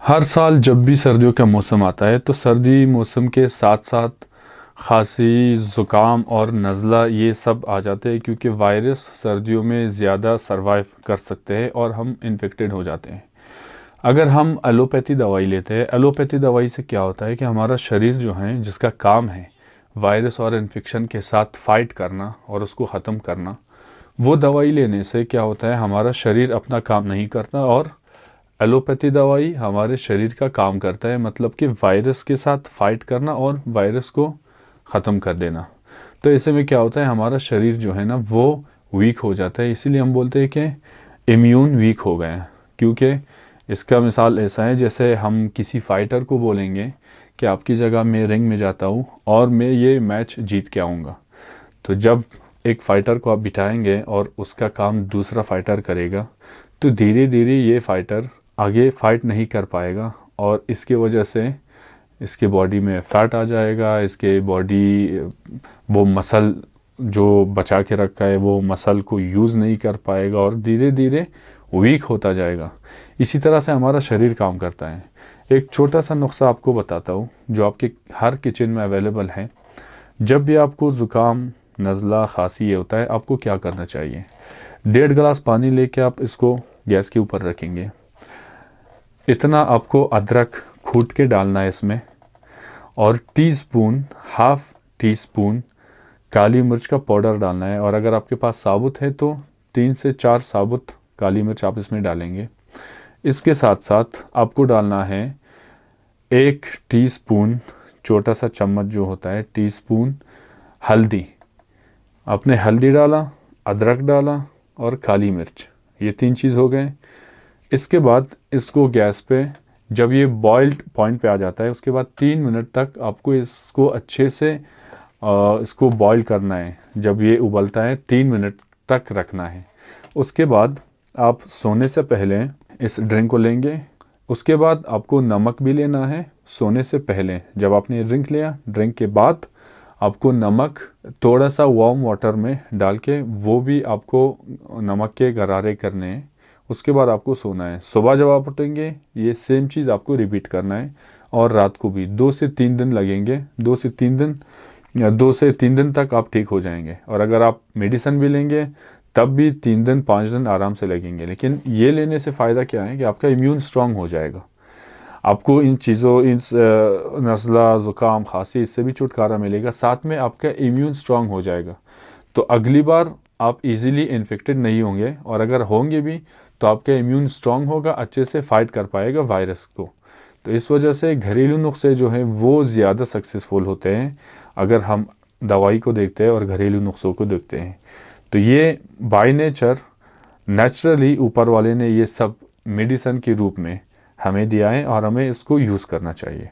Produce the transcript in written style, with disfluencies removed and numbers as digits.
हर साल जब भी सर्दियों का मौसम आता है तो सर्दी मौसम के साथ साथ खांसी, ज़ुकाम और नज़ला ये सब आ जाते हैं, क्योंकि वायरस सर्दियों में ज़्यादा सरवाइव कर सकते हैं और हम इन्फेक्टेड हो जाते हैं। अगर हम एलोपैथी दवाई लेते हैं, एलोपैथी दवाई से क्या होता है कि हमारा शरीर जो है, जिसका काम है वायरस और इन्फेक्शन के साथ फाइट करना और उसको ख़त्म करना, वो दवाई लेने से क्या होता है, हमारा शरीर अपना काम नहीं करता और एलोपैथी दवाई हमारे शरीर का काम करता है, मतलब कि वायरस के साथ फाइट करना और वायरस को ख़त्म कर देना। तो ऐसे में क्या होता है, हमारा शरीर जो है ना वो वीक हो जाता है। इसीलिए हम बोलते हैं कि इम्यून वीक हो गए हैं। क्योंकि इसका मिसाल ऐसा है, जैसे हम किसी फाइटर को बोलेंगे कि आपकी जगह मैं रिंग में जाता हूँ और मैं ये मैच जीत के आऊँगा। तो जब एक फ़ाइटर को आप बिठाएंगे और उसका काम दूसरा फ़ाइटर करेगा, तो धीरे धीरे ये फ़ाइटर आगे फाइट नहीं कर पाएगा और इसकी वजह से इसके बॉडी में फैट आ जाएगा। इसके बॉडी वो मसल जो बचा के रखा है वो मसल को यूज़ नहीं कर पाएगा और धीरे धीरे वीक होता जाएगा। इसी तरह से हमारा शरीर काम करता है। एक छोटा सा नुस्खा आपको बताता हूँ जो आपके हर किचन में अवेलेबल है। जब भी आपको ज़ुकाम, नज़ला, खांसी ये होता है, आपको क्या करना चाहिए, 1.5 गिलास पानी लेके आप इसको गैस के ऊपर रखेंगे। इतना आपको अदरक कूट के डालना है इसमें और टीस्पून, हाफ टी स्पून काली मिर्च का पाउडर डालना है। और अगर आपके पास साबुत है तो 3 से 4 साबुत काली मिर्च आप इसमें डालेंगे। इसके साथ साथ आपको डालना है 1 टीस्पून, छोटा सा चम्मच जो होता है, टीस्पून हल्दी। आपने हल्दी डाला, अदरक डाला और काली मिर्च, ये 3 चीज़ हो गए। इसके बाद इसको गैस पे, जब ये बॉइल्ड पॉइंट पे आ जाता है, उसके बाद 3 मिनट तक आपको इसको अच्छे से इसको बॉईल करना है। जब ये उबलता है 3 मिनट तक रखना है। उसके बाद आप सोने से पहले इस ड्रिंक को लेंगे। उसके बाद आपको नमक भी लेना है। सोने से पहले जब आपने ड्रिंक लिया, ड्रिंक के बाद आपको नमक थोड़ा सा वार्म वाटर में डाल के, वो भी आपको नमक के गरारे करने हैं। उसके बाद आपको सोना है। सुबह जब आप उठेंगे ये सेम चीज़ आपको रिपीट करना है और रात को भी 2 से 3 दिन लगेंगे। 2 से 3 दिन या 2 से 3 दिन तक आप ठीक हो जाएंगे। और अगर आप मेडिसिन भी लेंगे तब भी 3 दिन 5 दिन आराम से लगेंगे। लेकिन ये लेने से फ़ायदा क्या है कि आपका इम्यून स्ट्रांग हो जाएगा। आपको इन चीज़ों, इन नज़ला, ज़ुकाम, खांसी, इससे भी छुटकारा मिलेगा। साथ में आपका इम्यून स्ट्रांग हो जाएगा। तो अगली बार आप इजीली इन्फेक्टेड नहीं होंगे और अगर होंगे भी तो आपका इम्यून स्ट्रांग होगा, अच्छे से फाइट कर पाएगा वायरस को। तो इस वजह से घरेलू नुस्खे जो हैं वो ज़्यादा सक्सेसफुल होते हैं अगर हम दवाई को देखते हैं और घरेलू नुस्खों को देखते हैं। तो ये बाय नेचर, नेचुरली ऊपर वाले ने ये सब मेडिसन के रूप में हमें दिया है और हमें इसको यूज़ करना चाहिए।